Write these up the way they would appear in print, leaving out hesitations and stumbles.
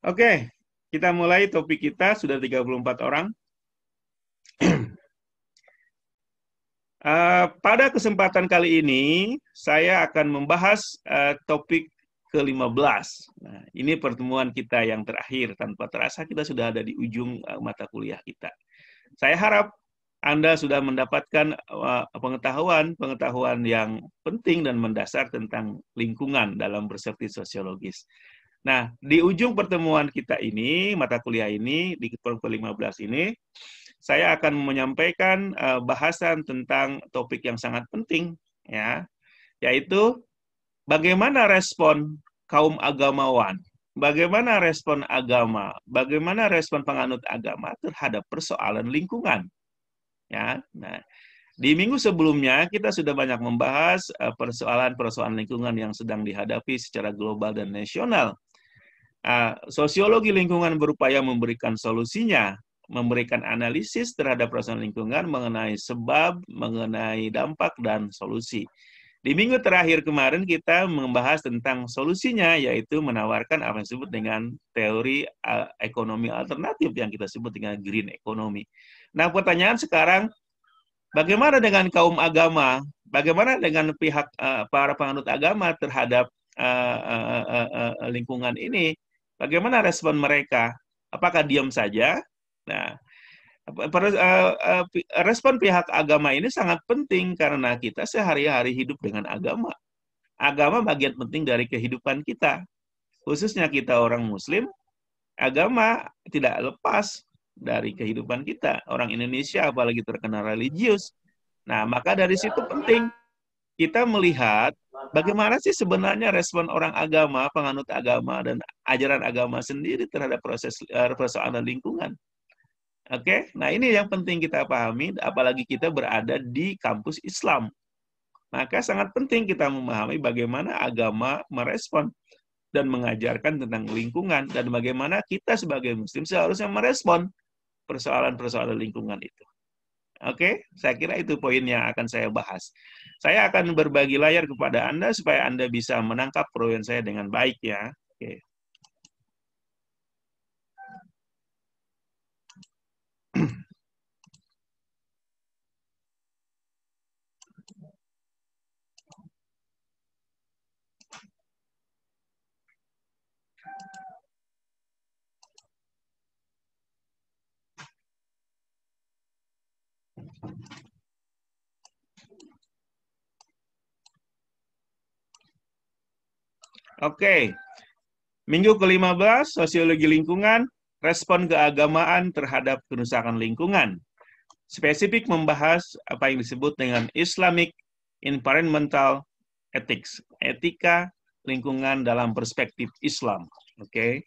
Oke, kita mulai topik kita, sudah 34 orang. Pada kesempatan kali ini, saya akan membahas topik ke-15. Nah, ini pertemuan kita yang terakhir. Tanpa terasa kita sudah ada di ujung mata kuliah kita. Saya harap Anda sudah mendapatkan pengetahuan yang penting dan mendasar tentang lingkungan dalam perspektif sosiologis. Nah, di ujung pertemuan kita ini, mata kuliah ini, di ke-15 ini, saya akan menyampaikan bahasan tentang topik yang sangat penting, ya, yaitu bagaimana respon kaum agamawan, bagaimana respon agama, bagaimana respon penganut agama terhadap persoalan lingkungan. Ya, nah, di minggu sebelumnya kita sudah banyak membahas persoalan-persoalan lingkungan yang sedang dihadapi secara global dan nasional. Sosiologi lingkungan berupaya memberikan solusinya, memberikan analisis terhadap persoalan lingkungan mengenai sebab, mengenai dampak, dan solusi. Di minggu terakhir kemarin kita membahas tentang solusinya, yaitu menawarkan apa yang disebut dengan teori ekonomi alternatif yang kita sebut dengan green economy. Nah, pertanyaan sekarang, bagaimana dengan kaum agama? Bagaimana dengan pihak para penganut agama terhadap lingkungan ini? Bagaimana respon mereka? Apakah diam saja? Nah, respon pihak agama ini sangat penting karena kita sehari-hari hidup dengan agama. Agama bagian penting dari kehidupan kita. Khususnya kita orang Muslim, agama tidak lepas dari kehidupan kita. Orang Indonesia apalagi terkenal religius. Nah, maka dari situ penting kita melihat bagaimana sih sebenarnya respon orang agama, penganut agama, dan ajaran agama sendiri terhadap persoalan lingkungan. Oke, nah ini yang penting kita pahami, apalagi kita berada di kampus Islam. Maka sangat penting kita memahami bagaimana agama merespon dan mengajarkan tentang lingkungan, dan bagaimana kita sebagai Muslim seharusnya merespon persoalan-persoalan lingkungan itu. Oke, saya kira itu poin yang akan saya bahas. Saya akan berbagi layar kepada Anda supaya Anda bisa menangkap poin saya dengan baik ya. Oke. Oke, minggu ke-15, sosiologi lingkungan, respon keagamaan terhadap kerusakan lingkungan. Spesifik membahas apa yang disebut dengan Islamic Environmental Ethics, etika lingkungan dalam perspektif Islam. Oke.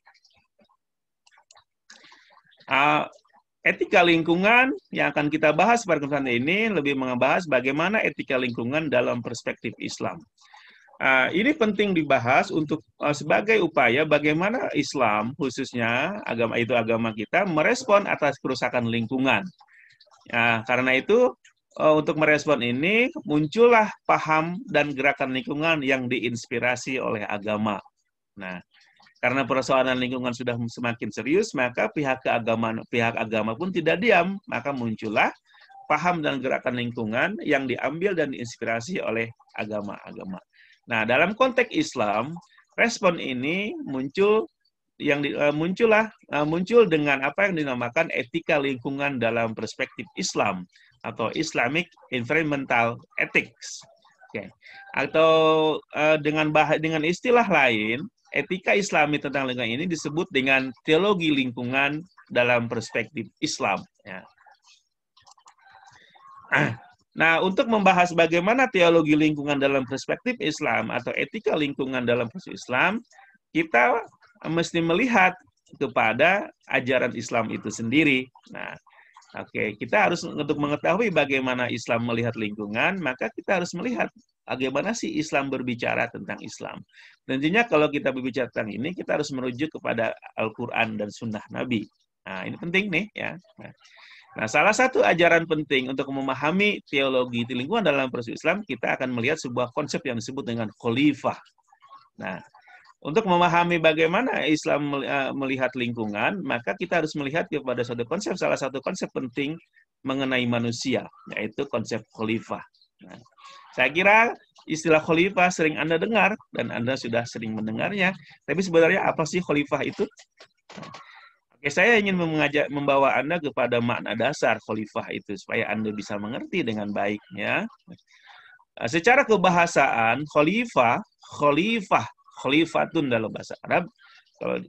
Etika lingkungan yang akan kita bahas pada kesempatan ini lebih membahas bagaimana etika lingkungan dalam perspektif Islam. Ini penting dibahas untuk sebagai upaya bagaimana Islam, khususnya agama kita, merespon atas kerusakan lingkungan. Karena itu, untuk merespon ini, muncullah paham dan gerakan lingkungan yang diinspirasi oleh agama. Nah, karena persoalan lingkungan sudah semakin serius, maka pihak agama pun tidak diam, maka muncullah paham dan gerakan lingkungan yang diambil dan diinspirasi oleh agama-agama. Nah, dalam konteks Islam, respon ini muncul dengan apa yang dinamakan etika lingkungan dalam perspektif Islam atau Islamic Environmental Ethics. Oke. Atau dengan istilah lain, etika Islami tentang lingkungan ini disebut dengan teologi lingkungan dalam perspektif Islam. Ya. Nah, untuk membahas bagaimana teologi lingkungan dalam perspektif Islam atau etika lingkungan dalam perspektif Islam, kita mesti melihat kepada ajaran Islam itu sendiri. Nah, kita harus untuk mengetahui bagaimana Islam melihat lingkungan, maka kita harus melihat bagaimana sih Islam berbicara tentang Islam. Tentunya kalau kita berbicara tentang ini, kita harus merujuk kepada Al-Quran dan Sunnah Nabi. Nah, ini penting nih ya. Nah, salah satu ajaran penting untuk memahami teologi lingkungan dalam proses Islam, kita akan melihat sebuah konsep yang disebut dengan khalifah. Nah, untuk memahami bagaimana Islam melihat lingkungan, maka kita harus melihat kepada suatu konsep, salah satu konsep penting mengenai manusia, yaitu konsep khalifah. Nah, saya kira istilah khalifah sering Anda dengar, dan Anda sudah sering mendengarnya, tapi sebenarnya apa sih khalifah itu? Oke, saya ingin membawa Anda kepada makna dasar khalifah itu, supaya Anda bisa mengerti dengan baiknya. Secara kebahasaan, khalifatun dalam bahasa Arab. Kalau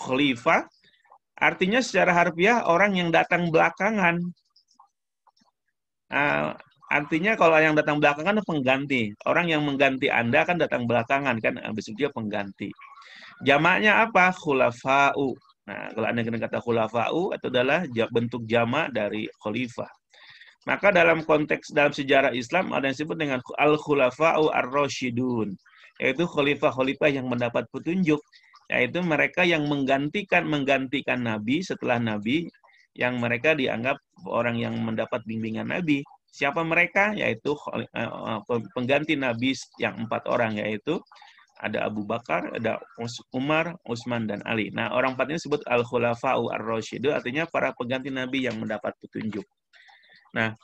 khalifah artinya secara harfiah orang yang datang belakangan. Artinya kalau yang datang belakangan pengganti. Orang yang mengganti Anda kan datang belakangan kan, habis itu dia pengganti. Jamaknya apa? Khulafa'u. Nah, kalau Anda kena kata khulafa'u itu adalah bentuk jamak dari khalifah. Maka dalam konteks dalam sejarah Islam ada yang disebut dengan al-khulafa'u ar-rasyidun, yaitu khalifah-khalifah yang mendapat petunjuk, yaitu mereka yang menggantikan nabi setelah nabi, yang mereka dianggap orang yang mendapat bimbingan nabi. Siapa mereka? Yaitu pengganti nabi yang 4 orang, yaitu ada Abu Bakar, ada Umar, Utsman, dan Ali. Nah, orang 4 ini disebut al-khulafa'u ar-rasyidun, artinya para pengganti nabi yang mendapat petunjuk. Nah,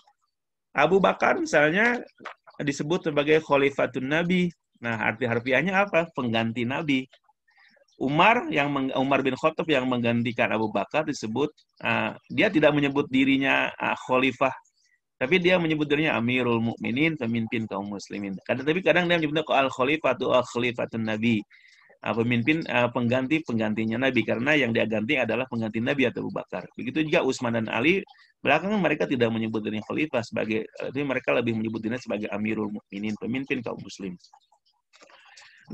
Abu Bakar misalnya disebut sebagai khalifatun Nabi. Nah, arti harfiahnya apa? Pengganti Nabi. Umar bin Khattab yang menggantikan Abu Bakar disebut dia tidak menyebut dirinya khalifah, tapi dia menyebut dirinya Amirul Mukminin, pemimpin kaum muslimin. Tapi kadang dia menyebutnya al-khalifatu al-khalifatun Nabi. Penggantinya Nabi, karena yang dia ganti adalah pengganti Nabi atau Abu Bakar. Begitu juga Utsman dan Ali, belakangan mereka tidak menyebut dirinya khalifah tapi mereka lebih menyebut dirinya sebagai Amirul Mukminin, pemimpin kaum muslim.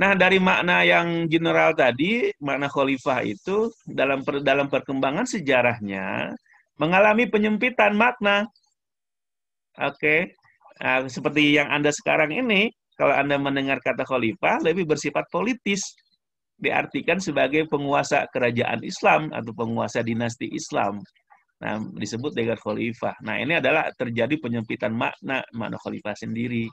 Nah, dari makna yang general tadi, makna khalifah itu dalam perkembangan sejarahnya mengalami penyempitan makna. Oke. Seperti yang Anda sekarang ini, kalau Anda mendengar kata khalifah lebih bersifat politis. Diartikan sebagai penguasa kerajaan Islam atau penguasa dinasti Islam. Nah, disebut dengan khalifah. Nah, ini adalah terjadi penyempitan makna khalifah sendiri.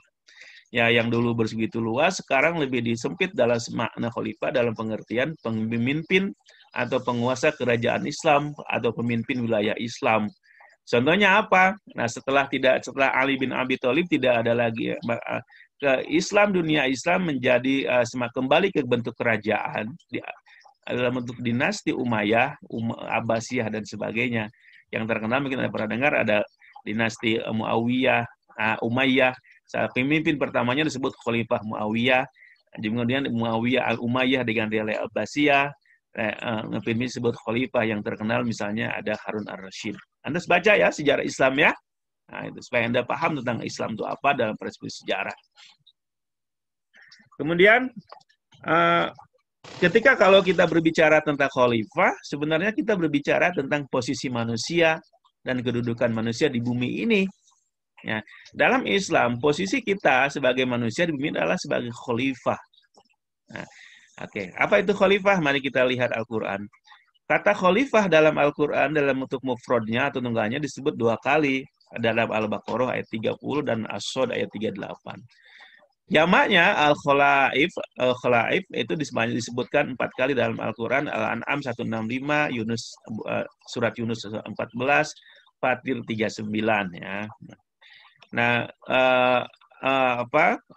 Ya, yang dulu begitu luas, sekarang lebih disempit dalam makna khalifah dalam pengertian pemimpin atau penguasa kerajaan Islam atau pemimpin wilayah Islam. Contohnya apa? Nah, setelah Ali bin Abi Thalib tidak ada lagi ke Islam, dunia Islam menjadi kembali ke bentuk kerajaan dalam bentuk dinasti Umayyah, Abbasiyah dan sebagainya. Yang terkenal mungkin Anda pernah dengar ada dinasti Muawiyah, Umayyah. Pemimpin pertamanya disebut Khalifah Muawiyah. Kemudian Muawiyah al-Umayyah dengan Relay Abbasiyah. Pemimpin disebut Khalifah yang terkenal misalnya ada Harun ar-Rasyid. Anda baca ya sejarah Islam ya. Nah, itu supaya Anda paham tentang Islam itu apa dalam perspektif sejarah. Kemudian ketika kalau kita berbicara tentang khalifah, sebenarnya kita berbicara tentang posisi manusia dan kedudukan manusia di bumi ini. Ya, dalam Islam, posisi kita sebagai manusia di bumi adalah sebagai khalifah. Nah, oke. Apa itu khalifah? Mari kita lihat Al-Quran. Kata khalifah dalam Al-Quran dalam bentuk mufradnya atau tunggalnya disebut 2 kali. Dalam Al-Baqarah ayat 30 dan As-Sod ayat 38. Jamaknya al-khalaif itu disebutkan 4 kali dalam Al-Quran. Al-An'am 165, surat Yunus 14, Fatir 39 ya. Nah,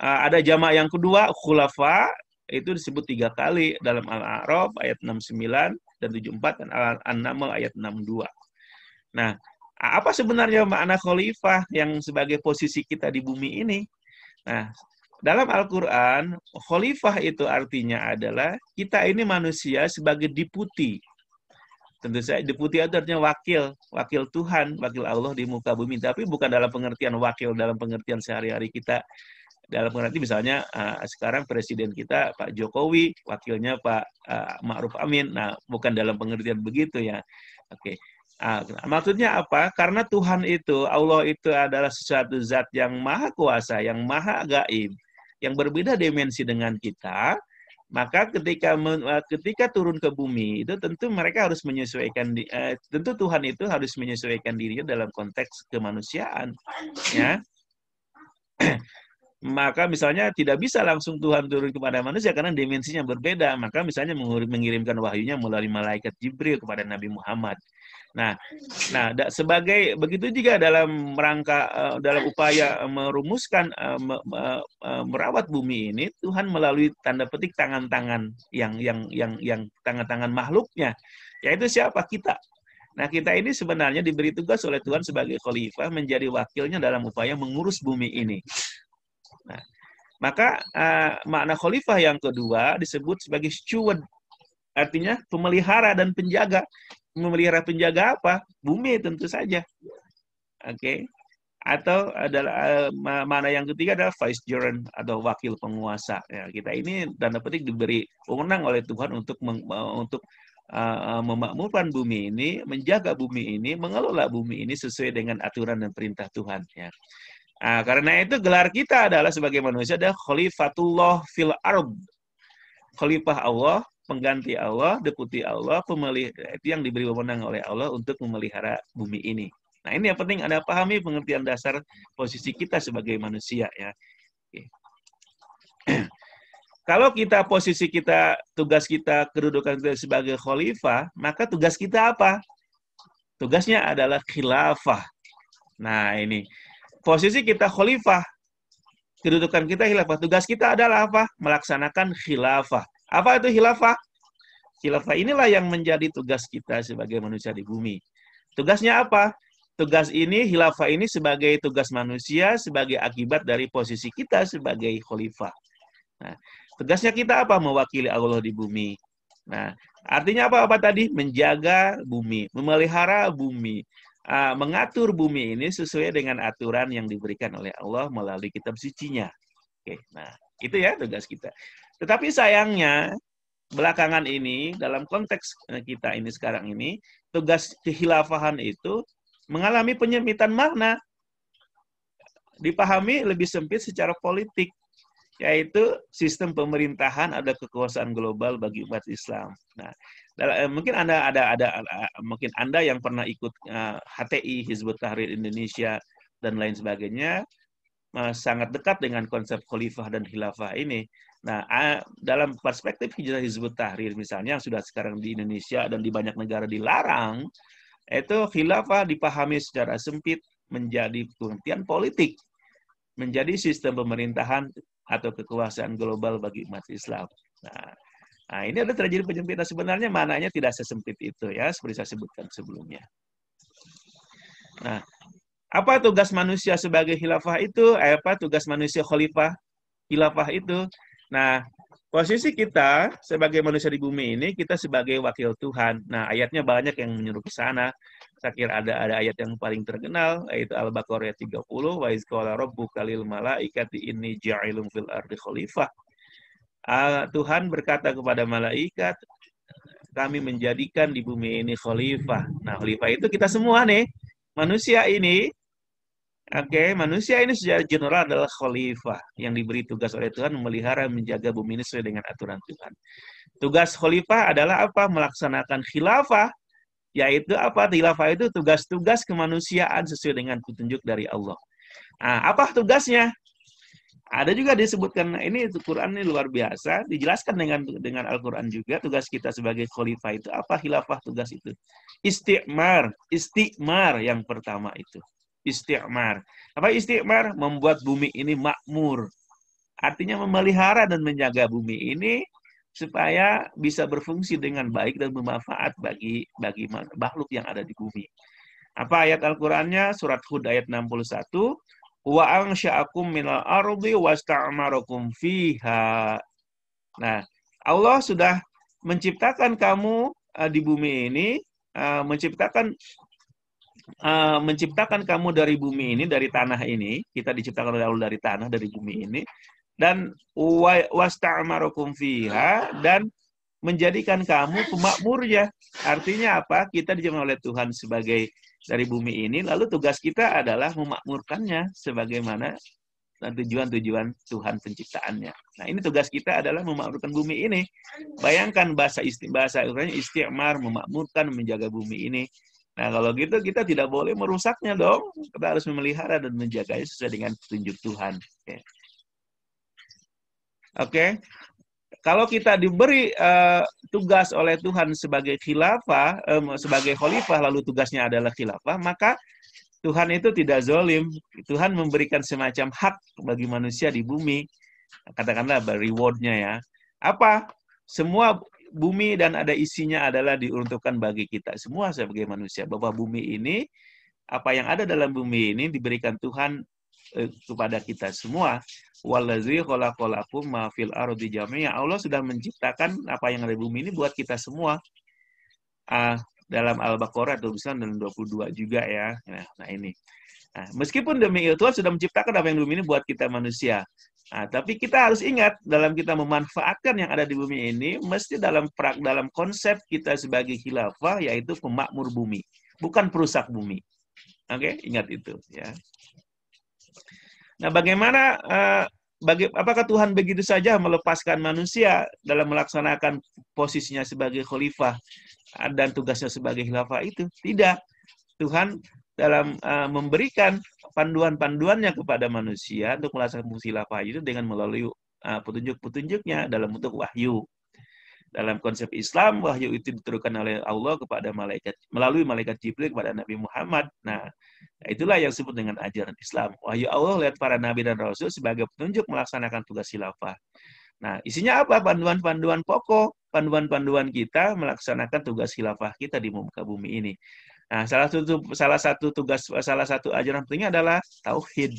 ada jamak yang kedua, khulafa, itu disebut 3 kali dalam Al-A'raf ayat 69 dan 74 dan An-Naml ayat 62. Nah, apa sebenarnya makna khalifah yang sebagai posisi kita di bumi ini? Nah, dalam Al-Quran, khalifah itu artinya adalah kita ini manusia sebagai deputi. Tentu saja deputi itu artinya wakil Tuhan, wakil Allah di muka bumi. Tapi bukan dalam pengertian wakil, dalam pengertian sehari-hari kita. Dalam pengertian misalnya sekarang presiden kita Pak Jokowi, wakilnya Pak Ma'ruf Amin. Nah, bukan dalam pengertian begitu ya. Oke. Maksudnya apa? Karena Tuhan itu, Allah itu adalah sesuatu zat yang maha kuasa, yang maha gaib, yang berbeda dimensi dengan kita. Maka ketika turun ke bumi itu tentu mereka harus menyesuaikan tentu Tuhan itu harus menyesuaikan dirinya dalam konteks kemanusiaan, ya. Maka misalnya tidak bisa langsung Tuhan turun kepada manusia karena dimensinya berbeda. Maka misalnya mengirimkan wahyunya melalui malaikat Jibril kepada Nabi Muhammad. Nah, sebagai begitu juga dalam rangka dalam upaya merumuskan merawat bumi ini, Tuhan melalui tanda petik tangan-tangan yang tangan-tangan makhluknya, yaitu siapa? Kita. Nah, kita ini sebenarnya diberi tugas oleh Tuhan sebagai khalifah menjadi wakilnya dalam upaya mengurus bumi ini. Nah, maka makna khalifah yang kedua disebut sebagai steward, artinya pemelihara dan penjaga. Memelihara penjaga apa? Bumi tentu saja. Oke. Atau adalah mana yang ketiga adalah vicegerent atau wakil penguasa. Ya, kita ini tanda petik diberi wewenang oleh Tuhan untuk memakmurkan bumi ini, menjaga bumi ini, mengelola bumi ini sesuai dengan aturan dan perintah Tuhan. Ya. Karena itu gelar kita adalah sebagai manusia adalah Khalifatullah fil ard. Khalifah Allah, pengganti Allah, deputi Allah, itu yang diberi wewenang oleh Allah untuk memelihara bumi ini. Nah, ini yang penting Anda pahami pengertian dasar posisi kita sebagai manusia, ya. Oke. Kalau posisi kita, tugas kita, kedudukan kita sebagai khalifah, maka tugas kita apa? Tugasnya adalah khilafah. Nah, ini. Posisi kita khalifah, kedudukan kita khilafah. Tugas kita adalah apa? Melaksanakan khilafah. Apa itu khilafah? Khilafah inilah yang menjadi tugas kita sebagai manusia di bumi. Tugasnya apa? Tugas ini, khilafah ini sebagai tugas manusia, sebagai akibat dari posisi kita sebagai khalifah. Nah, tugasnya kita apa? Mewakili Allah di bumi. Nah, artinya apa tadi? Menjaga bumi, memelihara bumi, mengatur bumi ini sesuai dengan aturan yang diberikan oleh Allah melalui kitab sucinya. Oke, nah itu ya tugas kita. Tetapi sayangnya belakangan ini dalam konteks kita ini sekarang ini tugas kekhilafahan itu mengalami penyempitan makna, dipahami lebih sempit secara politik, yaitu sistem pemerintahan ada kekuasaan global bagi umat Islam. Nah, mungkin mungkin Anda yang pernah ikut HTI, Hizbut Tahrir Indonesia dan lain sebagainya sangat dekat dengan konsep khalifah dan khilafah ini. Nah, dalam perspektif Hizbut Tahrir misalnya yang sudah sekarang di Indonesia dan di banyak negara dilarang, itu khilafah dipahami secara sempit menjadi pengertian politik, menjadi sistem pemerintahan atau kekuasaan global bagi umat Islam. Nah, ini ada terjadi penyempitan, sebenarnya maknanya tidak sesempit itu ya, seperti saya sebutkan sebelumnya. Nah, apa tugas manusia sebagai khilafah itu? Apa tugas manusia khilafah itu? Nah, posisi kita sebagai manusia di bumi ini, kita sebagai wakil Tuhan. Nah, ayatnya banyak yang menyuruh ke sana. Saya kira ada ayat yang paling terkenal, yaitu Al-Baqarah 30, wa iz qala rabbuka lil malaikati inni ja'ilun fil ardi khalifah. Tuhan berkata kepada malaikat, kami menjadikan di bumi ini khalifah. Nah, khalifah itu kita semua nih, manusia ini. Oke, manusia ini secara general adalah khalifah yang diberi tugas oleh Tuhan memelihara, menjaga bumi ini sesuai dengan aturan Tuhan. Tugas khalifah adalah apa? Melaksanakan khilafah, yaitu apa? Khilafah itu tugas-tugas kemanusiaan sesuai dengan petunjuk dari Allah. Nah, apa tugasnya? Ada juga disebutkan, ini Quran ini luar biasa, dijelaskan dengan Al-Quran juga, tugas kita sebagai khalifah itu apa? Khilafah tugas itu. Istiqmar yang pertama itu. Istiqmar. Apa istiqmar? Membuat bumi ini makmur. Artinya memelihara dan menjaga bumi ini supaya bisa berfungsi dengan baik dan bermanfaat bagi makhluk yang ada di bumi. Apa ayat Al-Qur'annya? Surat Hud ayat 61. Wa ansha'akum minal ardi wasta'marakum fiha. Nah, Allah sudah menciptakan kamu di bumi ini, menciptakan kamu dari bumi ini, dari tanah ini. Kita diciptakan oleh Allah dari tanah, dari bumi ini. Dan wasta'marakum fiha, dan menjadikan kamu pemakmurnya. Artinya apa? Kita diciptakan oleh Tuhan sebagai dari bumi ini, lalu tugas kita adalah memakmurkannya sebagaimana tujuan-tujuan Tuhan penciptaannya. Nah, ini tugas kita adalah memakmurkan bumi ini. Bayangkan bahasa Ibrani isti'mar, memakmurkan, menjaga bumi ini. Nah, kalau gitu kita tidak boleh merusaknya dong. Kita harus memelihara dan menjaganya sesuai dengan petunjuk Tuhan. Oke. Kalau kita diberi tugas oleh Tuhan sebagai khilafah, sebagai khalifah, lalu tugasnya adalah khilafah, maka Tuhan itu tidak zolim. Tuhan memberikan semacam hak bagi manusia di bumi. Katakanlah reward-nya ya. Apa? Semua bumi dan ada isinya adalah diuntukkan bagi kita semua sebagai manusia. Bahwa bumi ini, apa yang ada dalam bumi ini diberikan Tuhan kepada kita semua. Wallazi khalaqalakum ma fil ardi jami'a. Allah sudah menciptakan apa yang ada di bumi ini buat kita semua. Dalam Al-Baqarah 29 dan 22 juga ya. Nah ini. Nah, meskipun demikian Tuhan sudah menciptakan apa yang di bumi ini buat kita manusia. Nah, tapi kita harus ingat dalam kita memanfaatkan yang ada di bumi ini mesti dalam konsep kita sebagai khilafah yaitu pemakmur bumi, bukan perusak bumi. Oke, ingat itu ya. Nah, bagaimana apakah Tuhan begitu saja melepaskan manusia dalam melaksanakan posisinya sebagai khalifah dan tugasnya sebagai khilafah itu? Tidak. Tuhan dalam memberikan panduan-panduannya kepada manusia untuk melaksanakan fungsi khilafah itu dengan melalui petunjuk-petunjuknya dalam bentuk wahyu. Dalam konsep Islam, wahyu itu diturunkan oleh Allah kepada malaikat melalui malaikat Jibril kepada Nabi Muhammad. Nah, itulah yang disebut dengan ajaran Islam. Wahyu Allah lihat para nabi dan rasul sebagai petunjuk melaksanakan tugas khilafah. Nah, isinya apa? Panduan-panduan pokok, panduan-panduan kita melaksanakan tugas khilafah kita di muka bumi ini. Nah, salah satu ajaran pentingnya adalah tauhid.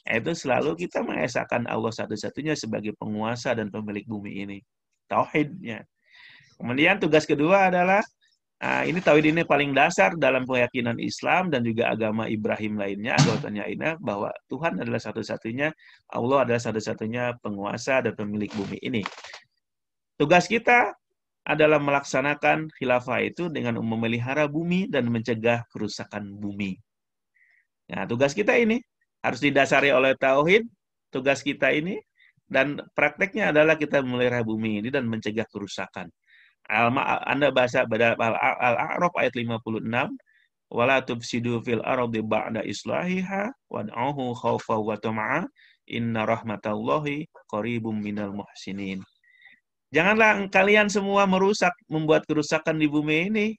Yaitu selalu kita mengesahkan Allah satu-satunya sebagai penguasa dan pemilik bumi ini. Tauhidnya. Kemudian tugas kedua adalah ini tauhid ini paling dasar dalam keyakinan Islam dan juga agama Ibrahim lainnya, agama bahwa Tuhan adalah satu-satunya, Allah adalah satu-satunya penguasa dan pemilik bumi ini. Tugas kita adalah melaksanakan khilafah itu dengan memelihara bumi dan mencegah kerusakan bumi. Nah, tugas kita ini harus didasari oleh tauhid, tugas kita ini, dan prakteknya adalah kita memelihara bumi ini dan mencegah kerusakan. Anda baca Al-A'raf ayat 56, wala tufsidu fil ardi ba'da islahiha wad'uhu khaufa wa tama'a inna rahmatallahi qaribum minal muhsinin. Janganlah kalian semua membuat kerusakan di bumi ini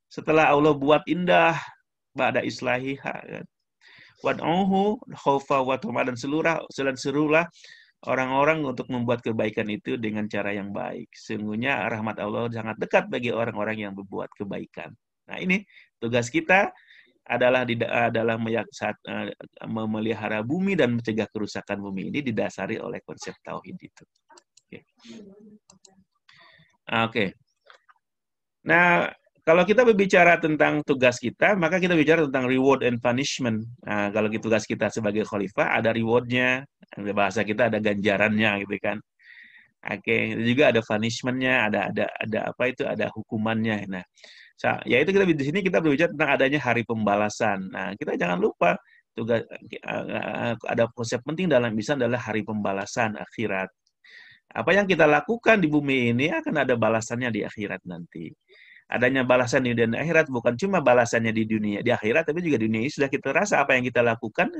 setelah Allah buat indah ba'da islahiha. Wad'uhu khaufa wa tama'a, dan serulah orang-orang untuk membuat kebaikan itu dengan cara yang baik. Sesungguhnya rahmat Allah sangat dekat bagi orang-orang yang berbuat kebaikan. Nah, ini tugas kita adalah memelihara bumi dan mencegah kerusakan bumi ini didasari oleh konsep tauhid itu. Oke. Nah, kalau kita berbicara tentang tugas kita, maka kita bicara tentang reward and punishment. Nah, kalau tugas kita sebagai khalifah ada rewardnya, bahasa kita ada ganjarannya gitu kan. Oke, juga ada punishment-nya, ada hukumannya. Nah, yaitu kita di sini kita berbicara tentang adanya hari pembalasan. Nah, kita jangan lupa tugas ada konsep penting dalam Islam adalah hari pembalasan akhirat. Apa yang kita lakukan di bumi ini akan ada balasannya di akhirat nanti. Adanya balasan di dunia akhirat bukan cuma balasannya di akhirat, tapi juga di dunia ini sudah kita rasa apa yang kita lakukan,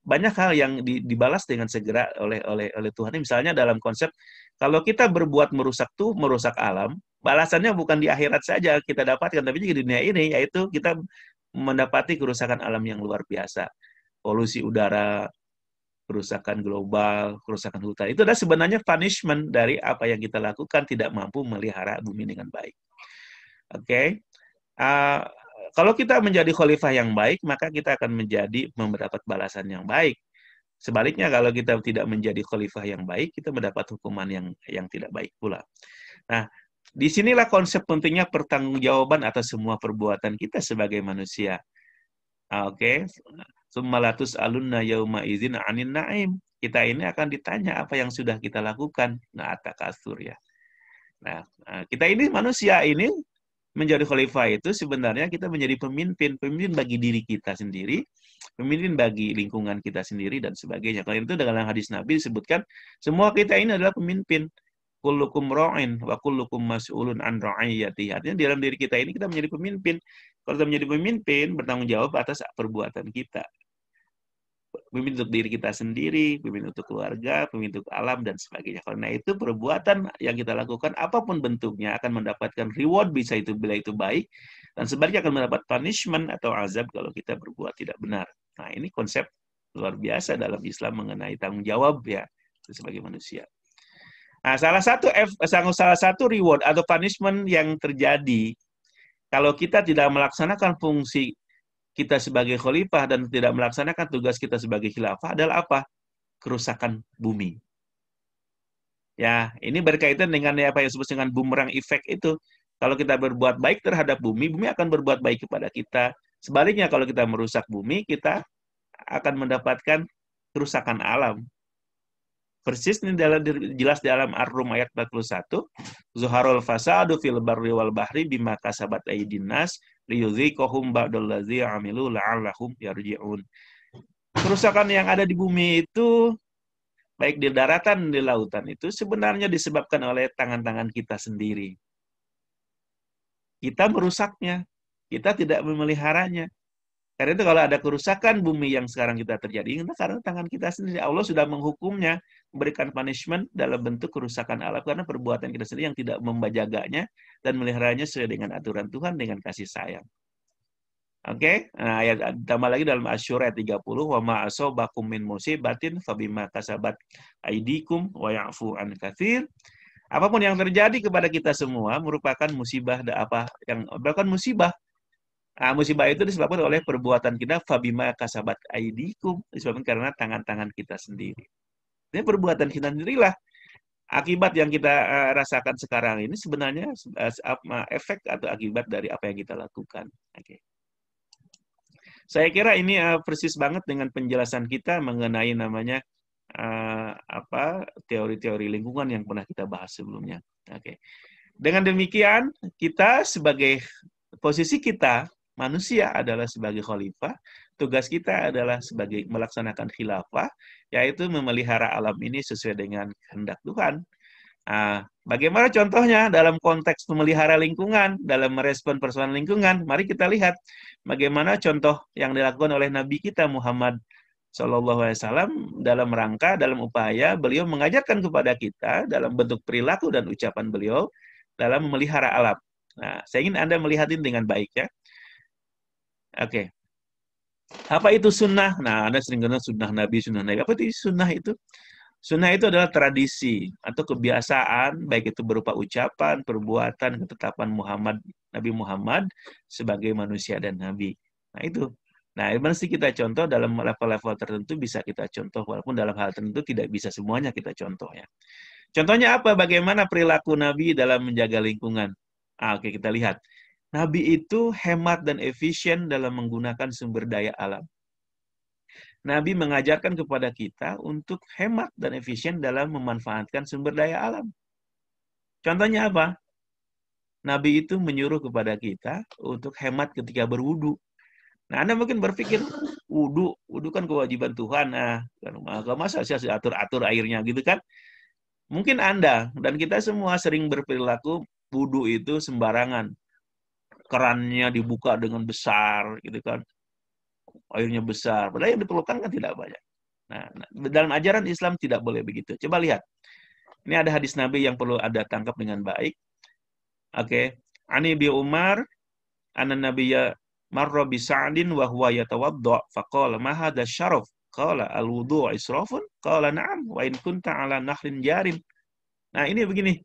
banyak hal yang dibalas dengan segera oleh Tuhan. Misalnya dalam konsep kalau kita berbuat merusak alam, balasannya bukan di akhirat saja kita dapatkan, tapi juga di dunia ini, yaitu kita mendapati kerusakan alam yang luar biasa, polusi udara, kerusakan global, kerusakan hutan. Itu adalah sebenarnya punishment dari apa yang kita lakukan tidak mampu melihara bumi dengan baik. Oke, kalau kita menjadi khalifah yang baik, maka kita akan mendapat balasan yang baik. Sebaliknya, kalau kita tidak menjadi khalifah yang baik, kita mendapat hukuman yang tidak baik pula. Nah, disinilah konsep pentingnya pertanggungjawaban atas semua perbuatan kita sebagai manusia. Oke, summalatus alunna yauma idzin 'anin na'im. Kita ini akan ditanya apa yang sudah kita lakukan. Nah, at-takasur ya. Nah, kita ini manusia ini menjadi khalifah itu sebenarnya kita menjadi pemimpin bagi diri kita sendiri pemimpin bagi lingkungan kita sendiri dan sebagainya. Kalau itu dalam hadis Nabi disebutkan semua kita ini adalah pemimpin. Kullukum ra'in wa kullukum mas'ulun an ra'iyati. Artinya di dalam diri kita ini kita menjadi pemimpin. Kalau kita menjadi pemimpin, bertanggung jawab atas perbuatan kita. Pemimpin untuk diri kita sendiri, pemimpin untuk keluarga, pemimpin untuk alam, dan sebagainya. Karena itu perbuatan yang kita lakukan, apapun bentuknya, akan mendapatkan reward, bisa itu bila itu baik, dan sebaliknya akan mendapat punishment atau azab kalau kita berbuat tidak benar. Nah, ini konsep luar biasa dalam Islam mengenai tanggung jawab ya sebagai manusia. Nah, salah satu reward atau punishment yang terjadi kalau kita tidak melaksanakan fungsi kita sebagai khalifah dan tidak melaksanakan tugas kita sebagai khilafah adalah apa? Kerusakan bumi. Ya, ini berkaitan dengan apa yang disebut dengan bumerang effect itu. Kalau kita berbuat baik terhadap bumi, bumi akan berbuat baik kepada kita. Sebaliknya kalau kita merusak bumi, kita akan mendapatkan kerusakan alam. Persis ini jelas dalam Ar-Rum ayat 41. Zuharul fasadu fil barri wal bahri bima kasabat aydin nas liyudhiqahum ba'dallazi 'amilu la'allahum yarji'un. Kerusakan yang ada di bumi itu baik di daratan dan di lautan itu sebenarnya disebabkan oleh tangan-tangan kita sendiri. Kita merusaknya, kita tidak memeliharanya. Karena itu kalau ada kerusakan bumi yang sekarang kita terjadi, karena tangan kita sendiri. Allah sudah menghukumnya, memberikan punishment dalam bentuk kerusakan alam karena perbuatan kita sendiri yang tidak membajaganya dan meliharanya sesuai dengan aturan Tuhan dengan kasih sayang. Oke, nah, ayat tambah lagi dalam Asy-Syura 30, wa ma asabakum min musibatin fabima kasabat aydikum wa ya'fu an katsir. Apapun yang terjadi kepada kita semua merupakan musibah merupakan musibah. Nah, musibah itu disebabkan oleh perbuatan kita fabima kasabat aydikum, disebabkan karena tangan-tangan kita sendiri. Ini perbuatan kita sendirilah. Akibat yang kita rasakan sekarang ini sebenarnya efek atau akibat dari apa yang kita lakukan. Oke. Saya kira ini persis banget dengan penjelasan kita mengenai namanya teori-teori lingkungan yang pernah kita bahas sebelumnya. Oke. Dengan demikian, kita sebagai posisi kita manusia adalah sebagai khalifah, tugas kita adalah sebagai melaksanakan khilafah, yaitu memelihara alam ini sesuai dengan kehendak Tuhan. Nah, bagaimana contohnya dalam konteks memelihara lingkungan, dalam merespon persoalan lingkungan? Mari kita lihat bagaimana contoh yang dilakukan oleh Nabi kita Muhammad SAW dalam upaya beliau mengajarkan kepada kita dalam bentuk perilaku dan ucapan beliau dalam memelihara alam. Nah, saya ingin Anda melihat ini dengan baik ya. Oke. Apa itu sunnah? Nah, Anda sering dengar sunnah Nabi, sunnah Nabi. Apa itu sunnah itu? Sunnah itu adalah tradisi atau kebiasaan, baik itu berupa ucapan, perbuatan, ketetapan Nabi Muhammad sebagai manusia dan Nabi. Nah, itu. Nah, mesti kita contoh dalam level-level tertentu bisa kita contoh, walaupun dalam hal tertentu tidak bisa semuanya kita contoh ya. Contohnya apa? Bagaimana perilaku Nabi dalam menjaga lingkungan? Oke, kita lihat. Nabi itu hemat dan efisien dalam menggunakan sumber daya alam. Nabi mengajarkan kepada kita untuk hemat dan efisien dalam memanfaatkan sumber daya alam. Contohnya apa? Nabi itu menyuruh kepada kita untuk hemat ketika berwudu. Nah, Anda mungkin berpikir, wudu kan kewajiban Tuhan. Nah, masa saya atur-atur airnya gitu kan? Mungkin Anda dan kita semua sering berperilaku wudu itu sembarangan. Kerannya dibuka dengan besar, gitu kan. Airnya besar. Padahal yang diperlukan kan tidak banyak. Nah, dalam ajaran Islam tidak boleh begitu. Coba lihat. Ini ada hadis Nabi yang perlu Anda tangkap dengan baik. Oke. Ani bi Umar, anna nabiyya marra bi Sa'din wa huwa yatawadda, faqala ma hadha syaraf? Qala al-wudu' israfun? Qala na'am, wa in kunta 'ala nahrin jarin. Nah, ini begini.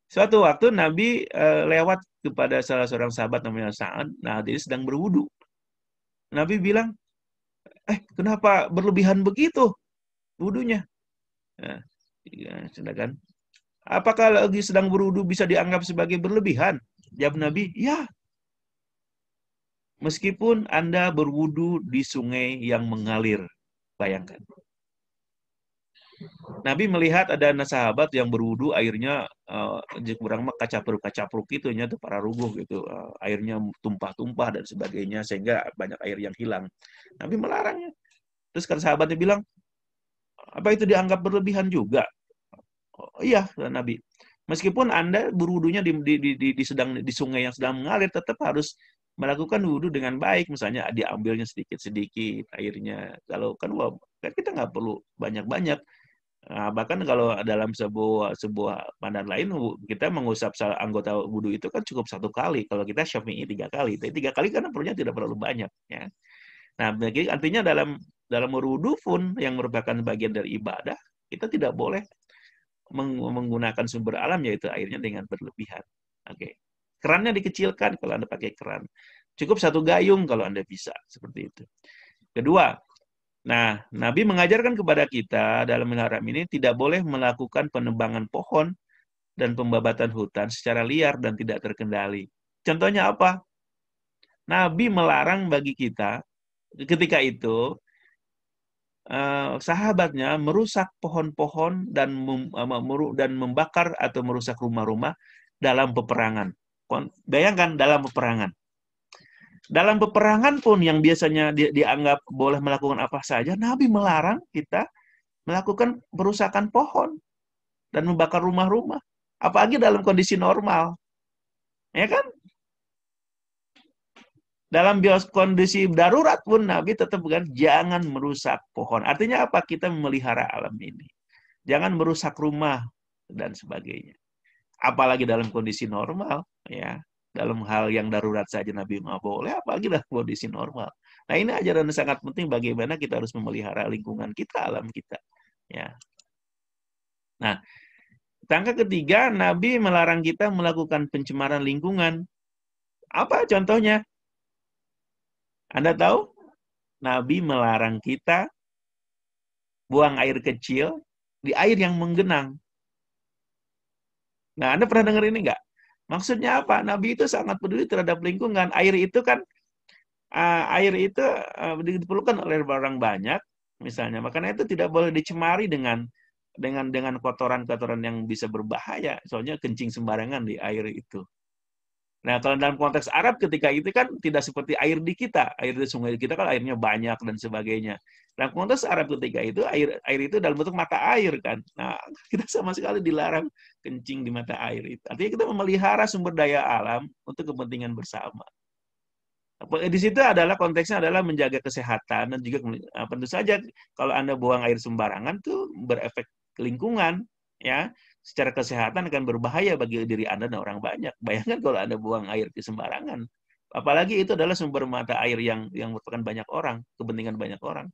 Suatu waktu Nabi lewat kepada salah seorang sahabat namanya Sa'ad. Nah, dia sedang berwudu. Nabi bilang, kenapa berlebihan begitu wudunya? Nah, sedangkan, apakah lagi sedang berwudu bisa dianggap sebagai berlebihan? Jawab Nabi, ya. Meskipun Anda berwudu di sungai yang mengalir. Bayangkan. Nabi melihat ada sahabat yang berwudu airnya kurang mah kacapruk gitu nya tuh para ruguh gitu, airnya tumpah-tumpah dan sebagainya sehingga banyak air yang hilang. Nabi melarangnya. Terus kan sahabatnya bilang, apa itu dianggap berlebihan juga? Oh, iya, kata Nabi. Meskipun Anda berwudunya di sungai yang sedang mengalir, tetap harus melakukan wudhu dengan baik. Misalnya diambilnya sedikit-sedikit airnya. Kalau kan kita nggak perlu banyak-banyak. Nah, bahkan kalau dalam sebuah pandangan lain, kita mengusap anggota wudhu itu kan cukup 1 kali. Kalau kita Syafi'i 3 kali. Tapi 3 kali karena perlunya tidak terlalu banyak. Ya. Nah, artinya dalam berwudhu pun yang merupakan bagian dari ibadah, kita tidak boleh menggunakan sumber alam yaitu airnya dengan berlebihan. Oke. Kerannya dikecilkan kalau Anda pakai keran. Cukup 1 gayung kalau Anda bisa, seperti itu. Kedua, nah, Nabi mengajarkan kepada kita dalam Al-Haram ini tidak boleh melakukan penebangan pohon dan pembabatan hutan secara liar dan tidak terkendali. Contohnya apa? Nabi melarang bagi kita ketika itu sahabatnya merusak pohon-pohon dan membakar atau merusak rumah-rumah dalam peperangan. Bayangkan dalam peperangan. Dalam peperangan pun yang biasanya dianggap boleh melakukan apa saja, Nabi melarang kita melakukan perusakan pohon dan membakar rumah-rumah. Apalagi dalam kondisi normal. Ya kan? Dalam kondisi darurat pun Nabi tetap bilang jangan merusak pohon. Artinya apa? Kita memelihara alam ini. Jangan merusak rumah dan sebagainya. Apalagi dalam kondisi normal, ya. Dalam hal yang darurat saja Nabi nggak boleh, apalagi dalam kondisi normal. Nah, ini ajaran yang sangat penting bagaimana kita harus memelihara lingkungan kita, alam kita. Ya. Nah, langkah ketiga, Nabi melarang kita melakukan pencemaran lingkungan. Apa contohnya? Anda tahu? Nabi melarang kita buang air kecil di air yang menggenang. Nah, Anda pernah dengar ini nggak? Maksudnya apa? Nabi itu sangat peduli terhadap lingkungan. Air itu kan, diperlukan oleh orang banyak, misalnya. Makanya itu tidak boleh dicemari dengan kotoran-kotoran yang bisa berbahaya. Soalnya kencing sembarangan di air itu. Nah, kalau dalam konteks Arab ketika itu kan tidak seperti air di kita. Air di sungai kita kan airnya banyak dan sebagainya. Dalam konteks Arab ketika itu, air itu dalam bentuk mata air kan. Nah, kita sama sekali dilarang kencing di mata air itu. Artinya kita memelihara sumber daya alam untuk kepentingan bersama. Di situ adalah konteksnya adalah menjaga kesehatan dan juga tentu saja kalau Anda buang air sembarangan tuh berefek ke lingkungan, ya. Secara kesehatan akan berbahaya bagi diri Anda dan orang banyak. Bayangkan kalau Anda buang air ke sembarangan. Apalagi itu adalah sumber mata air yang merupakan banyak orang, kepentingan banyak orang.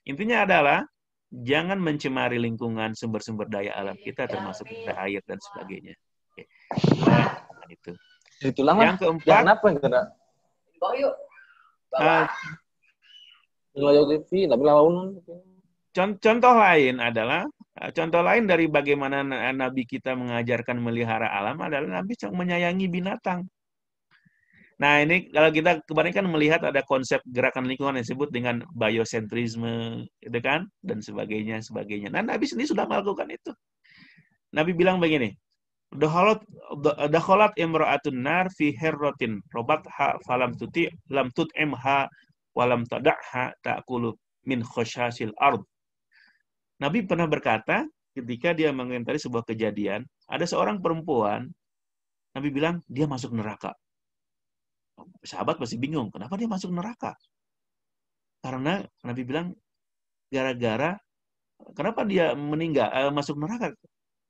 Intinya adalah jangan mencemari lingkungan sumber-sumber daya alam kita termasuk air dan sebagainya. Oke. Nah, itu. Itulah yang keempat, kenapa enggak? Contoh lain adalah dari bagaimana Nabi kita mengajarkan melihara alam adalah Nabi menyayangi binatang. Nah, ini kalau kita kemarin kan melihat ada konsep gerakan lingkungan yang disebut dengan biosentrisme, itu kan, dan sebagainya. Nah, Nabi sendiri sudah melakukan itu. Nabi bilang begini, dakhalat imra'atun nar fi hirratin robatha falam lam tut'imha walam tada'ha ta'kulu min khoshasil ard. Nabi pernah berkata ketika dia mengomentari sebuah kejadian, ada seorang perempuan, Nabi bilang dia masuk neraka. Sahabat masih bingung, kenapa dia masuk neraka? Karena Nabi bilang gara-gara kenapa dia masuk neraka?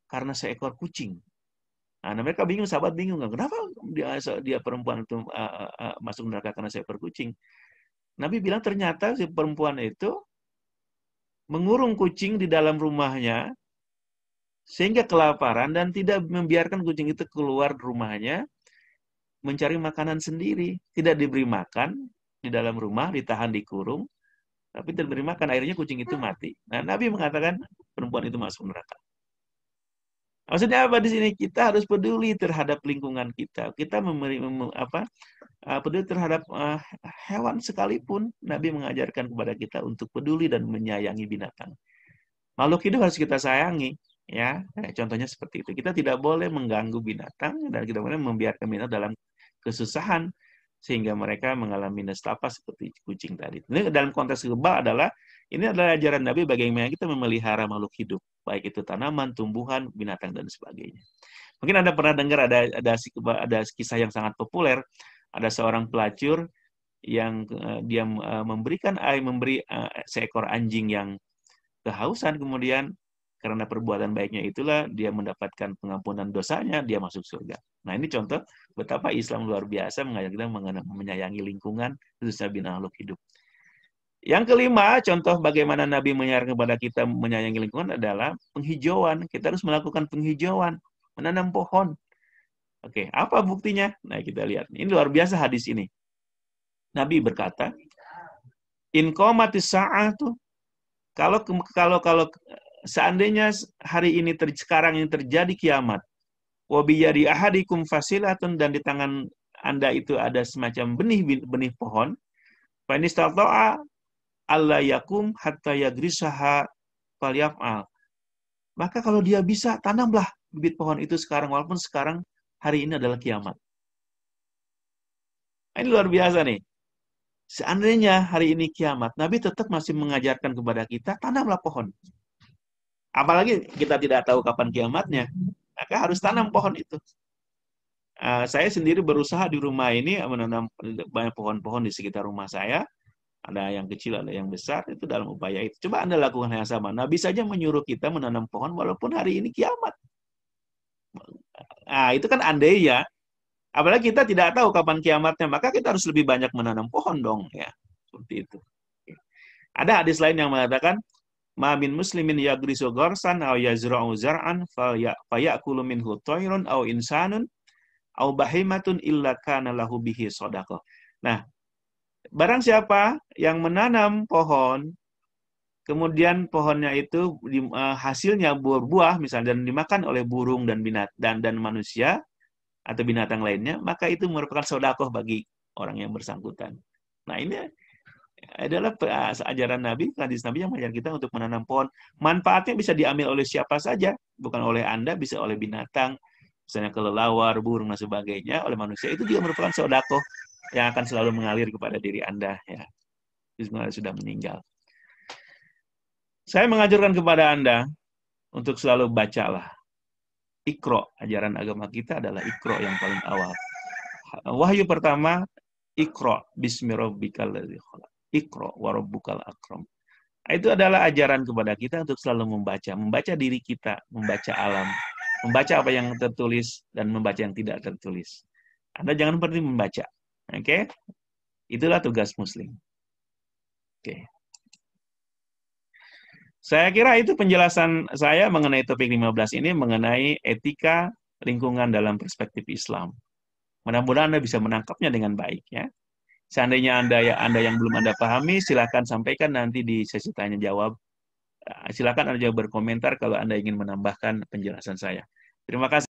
Karena seekor kucing. Nah, mereka bingung, sahabat bingung, kenapa dia perempuan itu masuk neraka karena seekor kucing? Nabi bilang ternyata si perempuan itu mengurung kucing di dalam rumahnya sehingga kelaparan dan tidak membiarkan kucing itu keluar rumahnya mencari makanan sendiri. Tidak diberi makan di dalam rumah, ditahan dikurung, tapi tidak diberi makan, akhirnya kucing itu mati. Nah, Nabi mengatakan perempuan itu masuk neraka. Maksudnya apa di sini? Kita harus peduli terhadap lingkungan kita. Kita peduli terhadap hewan sekalipun. Nabi mengajarkan kepada kita untuk peduli dan menyayangi binatang. Makhluk hidup harus kita sayangi, Ya, contohnya seperti itu. Kita tidak boleh mengganggu binatang dan kita boleh membiarkan binatang dalam kesusahan sehingga mereka mengalami nestapa seperti kucing tadi. Ini dalam konteks global adalah ini adalah ajaran Nabi bagaimana kita memelihara makhluk hidup, baik itu tanaman, tumbuhan, binatang dan sebagainya. Mungkin Anda pernah dengar ada kisah yang sangat populer, ada seorang pelacur yang dia memberi seekor anjing yang kehausan, kemudian karena perbuatan baiknya itulah dia mendapatkan pengampunan dosanya, dia masuk surga. Nah, ini contoh betapa Islam luar biasa mengajak kita menyayangi lingkungan, khususnya bina makhluk hidup. Yang kelima, contoh bagaimana Nabi menyarankan kepada kita menyayangi lingkungan adalah penghijauan. Kita harus melakukan penghijauan, menanam pohon. Oke, apa buktinya? Nah, kita lihat. Ini luar biasa hadis ini. Nabi berkata, in qomatis sa'atu, kalau seandainya hari ini sekarang ini terjadi kiamat, wabiyadi ahadikum fasilatun, dan di tangan Anda itu ada semacam benih pohon, fa in istata'a alla yakum hatta yagrisaha falyaf'al. Maka kalau dia bisa, tanamlah bibit pohon itu sekarang, walaupun sekarang hari ini adalah kiamat. Ini luar biasa nih. Seandainya hari ini kiamat, Nabi tetap masih mengajarkan kepada kita, tanamlah pohon. Apalagi kita tidak tahu kapan kiamatnya, maka harus tanam pohon itu. Saya sendiri berusaha di rumah ini menanam banyak pohon-pohon di sekitar rumah saya. Ada yang kecil, ada yang besar, itu dalam upaya itu. Coba Anda lakukan hal yang sama. Nabi saja menyuruh kita menanam pohon walaupun hari ini kiamat. Nah, itu kan andai ya. Apalagi kita tidak tahu kapan kiamatnya, maka kita harus lebih banyak menanam pohon dong, ya. Seperti itu. Ada hadis lain yang mengatakan, ma min muslimin yagrisu gharsan aw yazra'u zar'an fayakulu minhu tayrun aw insanun aw bahimatun illa kana lahu bihi shadaqah. Nah, barang siapa yang menanam pohon, kemudian pohonnya itu hasilnya berbuah misalnya dan dimakan oleh burung dan dan manusia atau binatang lainnya, maka itu merupakan sedekah bagi orang yang bersangkutan. Nah, ini adalah ajaran Nabi, hadis Nabi yang mengajar kita untuk menanam pohon. Manfaatnya bisa diambil oleh siapa saja, bukan oleh Anda, bisa oleh binatang, misalnya kelelawar, burung dan sebagainya, oleh manusia. Itu juga merupakan sedekah yang akan selalu mengalir kepada diri Anda, ya. Sebenarnya sudah meninggal. Saya mengajarkan kepada Anda untuk selalu bacalah. Iqra, ajaran agama kita adalah Iqra yang paling awal. Wahyu pertama, Iqra bismi rabbikal ladzi khalaq. Iqra wa rabbukal akram. Itu adalah ajaran kepada kita untuk selalu membaca diri kita, membaca alam, membaca apa yang tertulis dan membaca yang tidak tertulis. Anda jangan berhenti membaca. Oke? Itulah tugas muslim. Oke. Saya kira itu penjelasan saya mengenai topik 15 ini, mengenai etika lingkungan dalam perspektif Islam. Mudah-mudahan Anda bisa menangkapnya dengan baik, ya. Seandainya Anda yang belum Anda pahami, silakan sampaikan nanti di sesi tanya jawab. Silakan Anda juga berkomentar kalau Anda ingin menambahkan penjelasan saya. Terima kasih.